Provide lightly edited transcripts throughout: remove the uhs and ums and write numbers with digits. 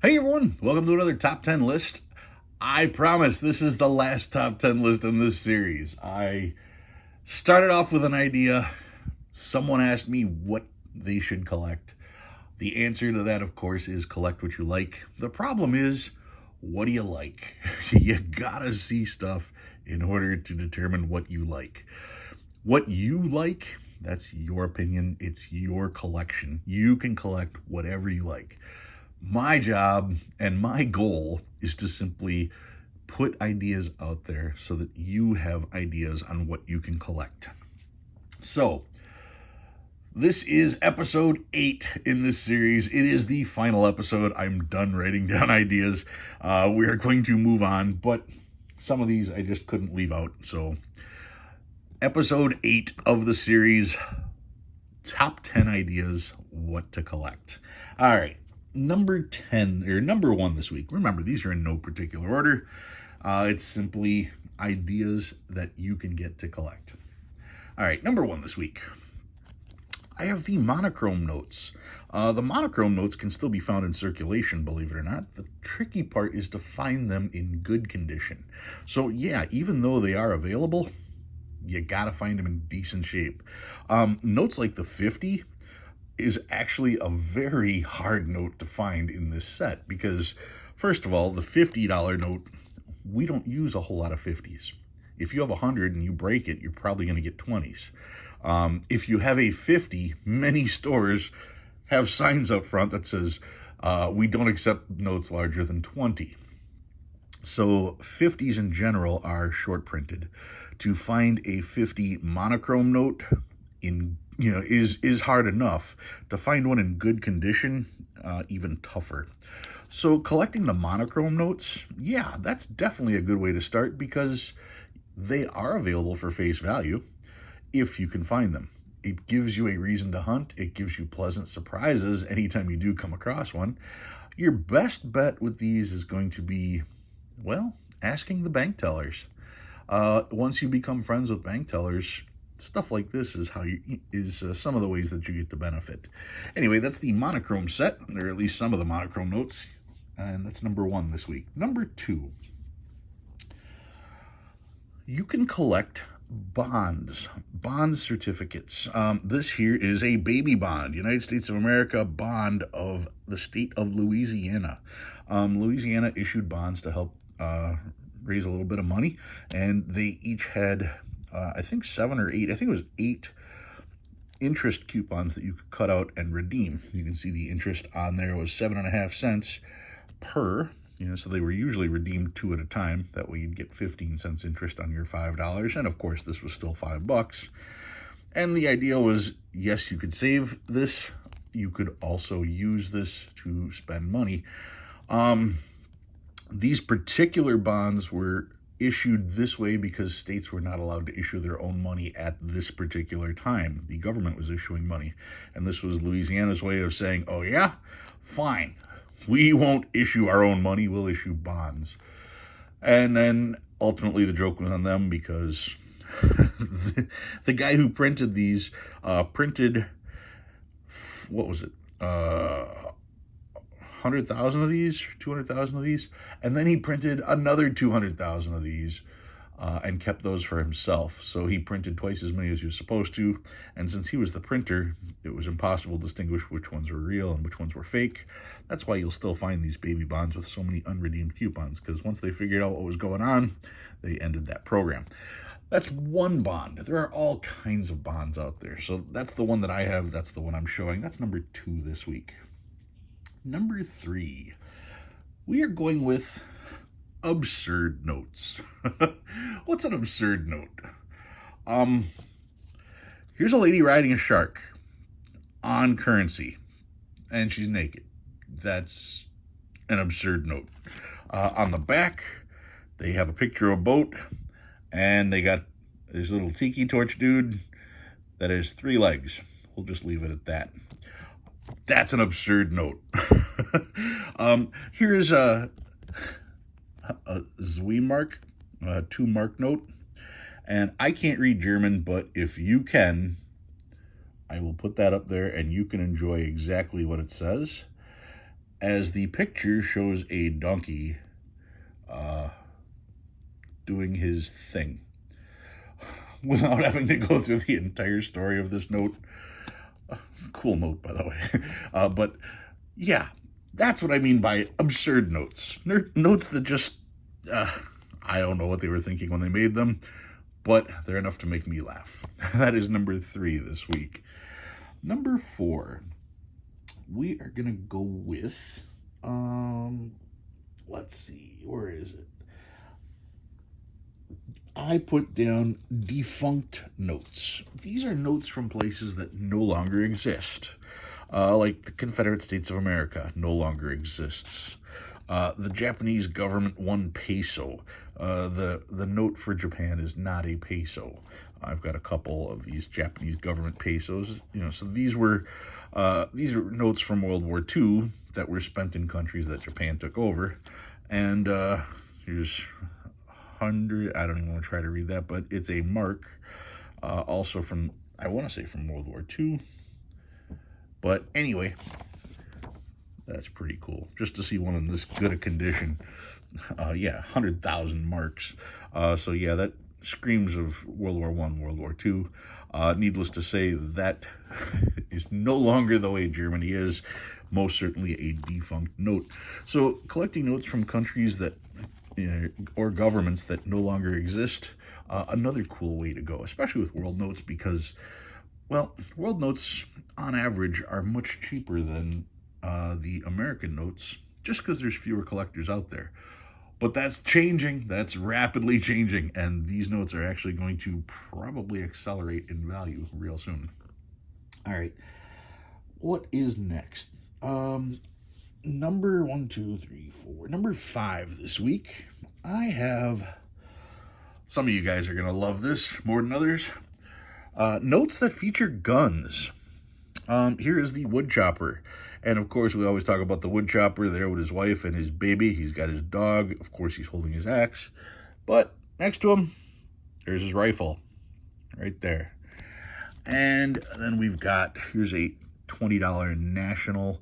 Hey everyone, welcome to another top 10 list. I promise this is the last top 10 list in this series. I started off with an idea. Someone asked me what they should collect. The answer to that, of course, is collect what you like. The problem is, what do you like? You gotta see stuff in order to determine what you like. What you like, that's your opinion. It's your collection. You can collect whatever you like. My job and my goal is to simply put ideas out there so that you have ideas on what you can collect. So, this is episode 8 in this series. It is the final episode. I'm done writing down ideas. We are going to move on, but some of these I just couldn't leave out. So, episode 8 of the series, top 10 ideas, what to collect. All right. Number 1 this week. Remember, these are in no particular order. It's simply ideas that you can get to collect. All right, number 1 this week. I have the monochrome notes. The monochrome notes can still be found in circulation, believe it or not. The tricky part is to find them in good condition. So yeah, even though they are available, you gotta find them in decent shape. Notes like the 50 is actually a very hard note to find in this set because, first of all, the $50 note, we don't use a whole lot of 50s. If you have 100 and you break it, you're probably going to get 20s. If you have a 50, many stores have signs up front that says, we don't accept notes larger than 20. So 50s in general are short printed. To find a 50 monochrome note is hard enough. To find one in good condition, even tougher. So collecting the monochrome notes, yeah, that's definitely a good way to start because they are available for face value if you can find them. It gives you a reason to hunt. It gives you pleasant surprises anytime you do come across one. Your best bet with these is going to be, well, asking the bank tellers. Once you become friends with bank tellers, stuff like this is some of the ways that you get to benefit. Anyway, that's the monochrome set, or at least some of the monochrome notes, and that's number 1 this week. Number 2, you can collect bond certificates. This here is a baby bond, United States of America bond of the state of Louisiana. Louisiana issued bonds to help raise a little bit of money, and they each had I think 7 or 8, I think it was 8 interest coupons that you could cut out and redeem. You can see the interest on there was 7.5 cents per, so they were usually redeemed 2 at a time. That way you'd get 15 cents interest on your $5. And of course, this was still $5. And the idea was, yes, you could save this. You could also use this to spend money. These particular bonds were issued this way because states were not allowed to issue their own money at this particular time. The government was issuing money, and this was Louisiana's way of saying, oh yeah, fine, we won't issue our own money, we'll issue bonds. And then ultimately the joke was on them because the guy who printed these printed, what was it, 100,000 of these, 200,000 of these, and then he printed another 200,000 of these and kept those for himself. So he printed twice as many as he was supposed to, and since he was the printer, it was impossible to distinguish which ones were real and which ones were fake. That's why you'll still find these baby bonds with so many unredeemed coupons, because once they figured out what was going on, they ended that program. That's one bond. There are all kinds of bonds out there. So that's the one that I have. That's the one I'm showing. That's number 2 this week. Number 3, we are going with absurd notes. What's an absurd note? Here's a lady riding a shark on currency, and she's naked. That's an absurd note. On the back, they have a picture of a boat, and they got this little tiki torch dude that has 3 legs. We'll just leave it at that. That's an absurd note. Here's a Zweimark, 2-mark note. And I can't read German, but if you can, I will put that up there and you can enjoy exactly what it says. as the picture shows a donkey doing his thing without having to go through the entire story of this note. Cool note, by the way. But yeah, that's what I mean by absurd notes. Notes that just, I don't know what they were thinking when they made them, but they're enough to make me laugh. That is number 3 this week. Number 4, we are going to go with, let's see, where is it? I put down defunct notes. These are notes from places that no longer exist. Like the Confederate States of America no longer exists. The Japanese government 1 peso. The note for Japan is not a peso. I've got a couple of these Japanese government pesos. So these are notes from World War II that were spent in countries that Japan took over. And here's 100. I don't even want to try to read that, but it's a mark. Also from, I want to say from World War II. But anyway, that's pretty cool. Just to see one in this good a condition. Yeah, 100,000 marks. So yeah, that screams of World War I, World War II. Needless to say, that is no longer the way Germany is. Most certainly a defunct note. So collecting notes from countries that, or governments that no longer exist, another cool way to go, especially with world notes, because, well, world notes on average are much cheaper than the American notes, just because there's fewer collectors out there. But that's changing. That's rapidly changing. And these notes are actually going to probably accelerate in value real soon. All right. What is next? Number 1, 2, 3, 4. Number 5 this week. I have, some of you guys are going to love this more than others. Notes that feature guns. Here is the wood chopper. And of course, we always talk about the wood chopper there with his wife and his baby. He's got his dog. Of course, he's holding his axe. But next to him, there's his rifle right there. And then we've got, here's a $20 national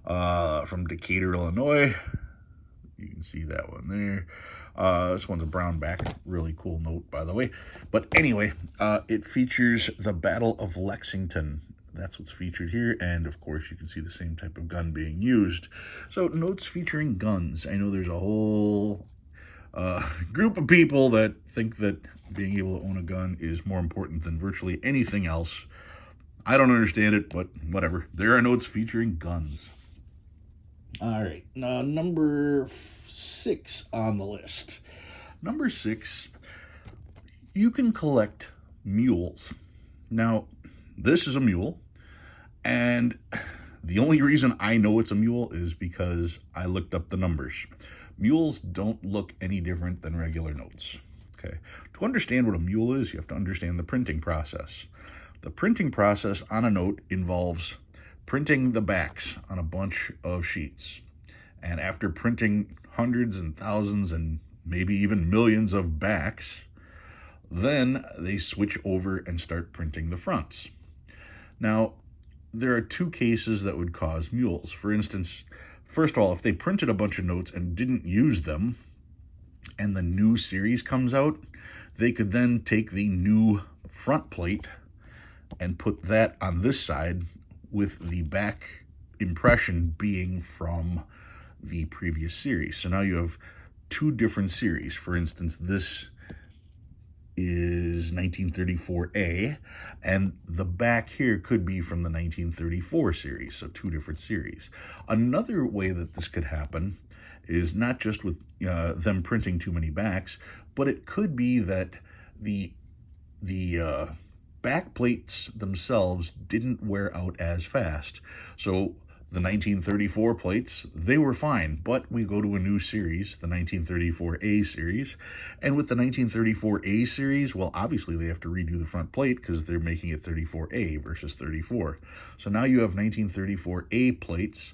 from Decatur, Illinois. You can see that one there. This one's a brown back. Really cool note, by the way. But anyway, it features the Battle of Lexington. That's what's featured here, and of course you can see the same type of gun being used. So notes featuring guns. I know there's a whole group of people that think that being able to own a gun is more important than virtually anything else. I don't understand it, but whatever. There are notes featuring guns. All right, number 6 on the list. Number 6, you can collect mules. Now, this is a mule, and the only reason I know it's a mule is because I looked up the numbers. Mules don't look any different than regular notes. Okay. To understand what a mule is, you have to understand the printing process. The printing process on a note involves printing the backs on a bunch of sheets. And after printing hundreds and thousands and maybe even millions of backs, then they switch over and start printing the fronts. Now, there are 2 cases that would cause mules. For instance, first of all, if they printed a bunch of notes and didn't use them, and the new series comes out, they could then take the new front plate and put that on this side with the back impression being from the previous series. So now you have 2 different series. For instance, this is 1934A, and the back here could be from the 1934 series, so 2 different series. Another way that this could happen is not just with them printing too many backs, but it could be that the back plates themselves didn't wear out as fast. So the 1934 plates, they were fine, but we go to a new series, the 1934A series, and with the 1934A series, well, obviously they have to redo the front plate because they're making it 34A versus 34. So now you have 1934A plates,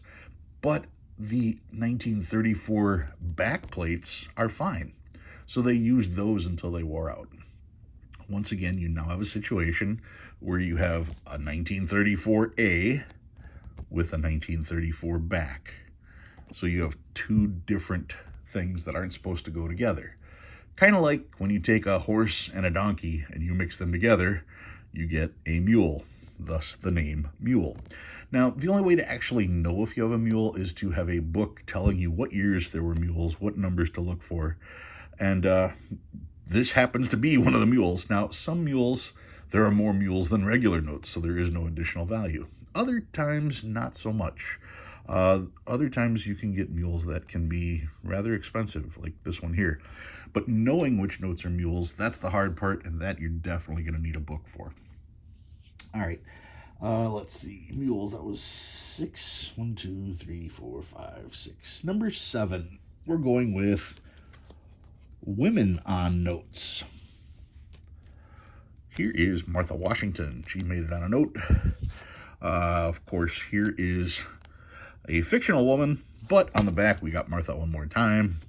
but the 1934 back plates are fine. So they used those until they wore out. Once again, you now have a situation where you have a 1934A with a 1934 back. So you have two different things that aren't supposed to go together. Kind of like when you take a horse and a donkey and you mix them together, you get a mule, thus the name Mule. Now, the only way to actually know if you have a mule is to have a book telling you what years there were mules, what numbers to look for, and this happens to be one of the mules. Now, some mules, there are more mules than regular notes, so there is no additional value. Other times, not so much. Other times you can get mules that can be rather expensive, like this one here. But knowing which notes are mules, that's the hard part, and that you're definitely going to need a book for. All right, let's see. Mules, that was 6. 1, 2, 3, 4, 5, 6. Number 7, we're going with women on notes. Here is Martha Washington. She made it on a note. Of course, here is a fictional woman, but on the back we got Martha one more time.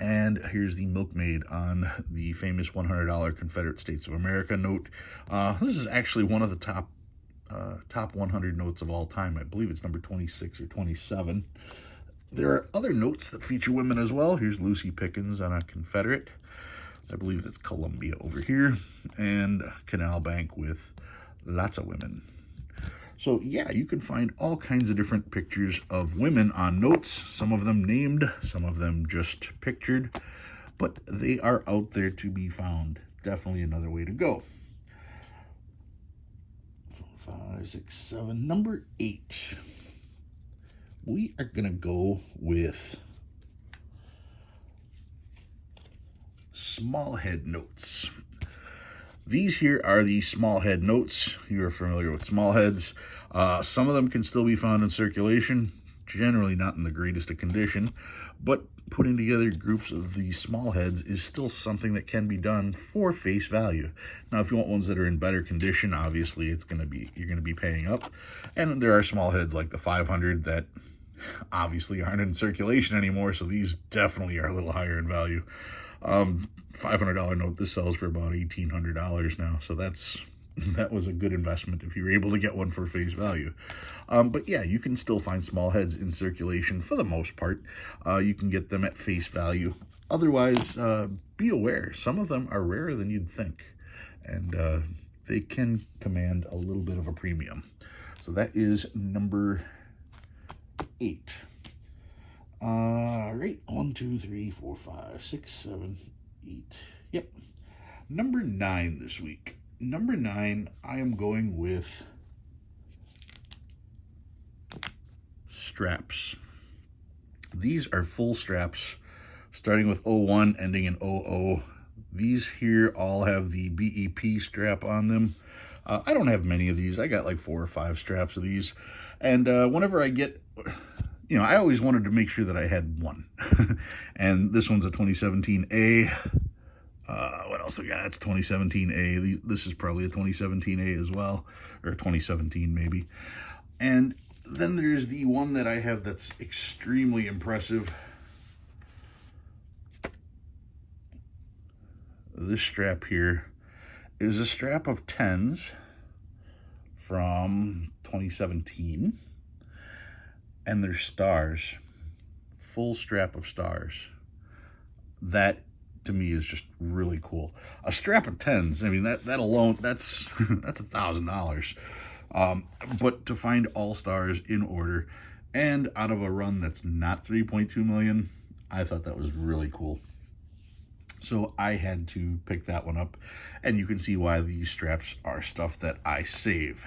And here's the milkmaid on the famous $100 Confederate States of America note. This is actually one of the top 100 notes of all time. I believe it's number 26 or 27. There are other notes that feature women as well. Here's Lucy Pickens on a Confederate. I believe that's Columbia over here. And Canal Bank with lots of women. So yeah, you can find all kinds of different pictures of women on notes, some of them named, some of them just pictured, but they are out there to be found. Definitely another way to go. 5, 6, 7. Number 8. We are going to go with small head notes. These here are the small head notes. You are familiar with small heads. Some of them can still be found in circulation, generally not in the greatest of condition, but putting together groups of these small heads is still something that can be done for face value. Now, if you want ones that are in better condition, obviously you're going to be paying up. And there are small heads like the 500 that obviously aren't in circulation anymore, so these definitely are a little higher in value. $500 note, this sells for about $1,800 now, so that was a good investment if you were able to get one for face value. But yeah, you can still find small heads in circulation for the most part. You can get them at face value. Otherwise, be aware, some of them are rarer than you'd think, and they can command a little bit of a premium. So that is number 8. Right, 1, 2, 3, 4, 5, 6, 7, 8. Yep. Number 9 this week. Number 9, I am going with straps. These are full straps, starting with 01, ending in 00. These here all have the BEP strap on them. I don't have many of these. I got like 4 or 5 straps of these. And whenever I get, I always wanted to make sure that I had one. And this one's a 2017A. What else we got? It's 2017A. This is probably a 2017A as well, or 2017 maybe. And then there's the one that I have that's extremely impressive. This strap here is a strap of 10s from 2017. And they're stars, full strap of stars. That to me is just really cool. A strap of 10s, I mean, that alone, that's $1,000. But to find all stars in order and out of a run that's not 3.2 million, I thought that was really cool. So I had to pick that one up, and you can see why these straps are stuff that I save.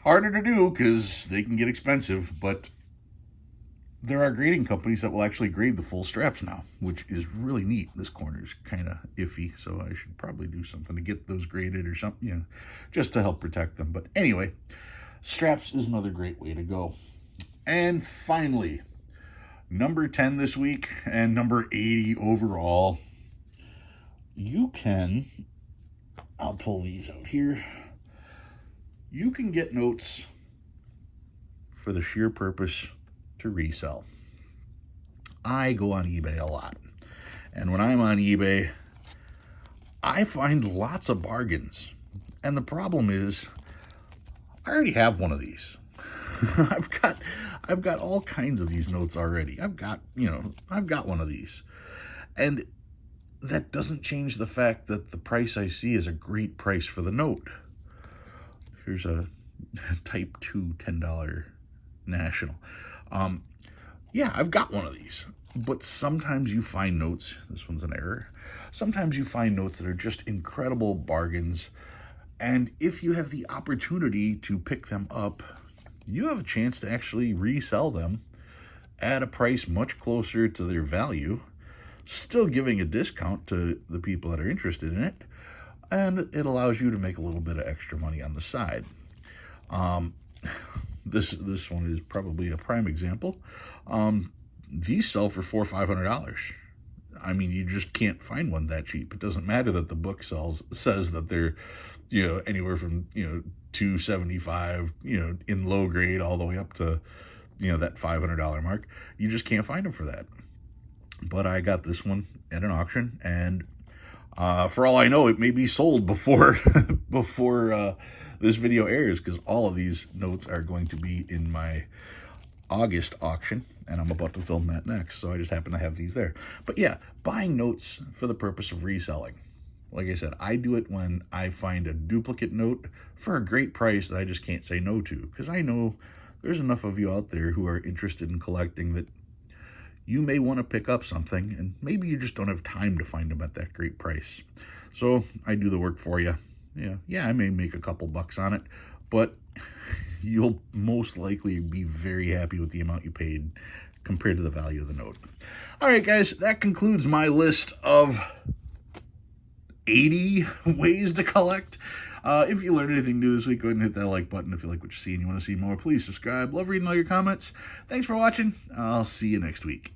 Harder to do because they can get expensive, but there are grading companies that will actually grade the full straps now, which is really neat. This corner is kind of iffy, so I should probably do something to get those graded or something, just to help protect them. But anyway, straps is another great way to go. And finally, number 10 this week and number 80 overall. I'll pull these out here. You can get notes for the sheer purpose to resell. I go on eBay a lot, and when I'm on eBay, I find lots of bargains. And the problem is, I already have one of these. I've I've got all kinds of these notes already. I've got one of these. And that doesn't change the fact that the price I see is a great price for the note. Here's a Type 2 $10 National. Yeah, I've got one of these. But sometimes you find notes, this one's an error, sometimes you find notes that are just incredible bargains. And if you have the opportunity to pick them up, you have a chance to actually resell them at a price much closer to their value, still giving a discount to the people that are interested in it, and it allows you to make a little bit of extra money on the side. This one is probably a prime example. These sell for $400 or $500. I mean, you just can't find one that cheap. It doesn't matter that the book says that they're, anywhere from, $275, in low grade all the way up to, that $500 mark. You just can't find them for that. But I got this one at an auction, and for all I know, it may be sold before this video airs, because all of these notes are going to be in my August auction, and I'm about to film that next, so I just happen to have these there. But yeah, buying notes for the purpose of reselling. Like I said, I do it when I find a duplicate note for a great price that I just can't say no to, because I know there's enough of you out there who are interested in collecting that you may want to pick up something, and maybe you just don't have time to find them at that great price. So I do the work for you. Yeah, I may make a couple bucks on it, but you'll most likely be very happy with the amount you paid compared to the value of the note. All right, guys, that concludes my list of 80 ways to collect. If you learned anything new this week, go ahead and hit that like button. If you like what you see and you want to see more, please subscribe. Love reading all your comments. Thanks for watching. I'll see you next week.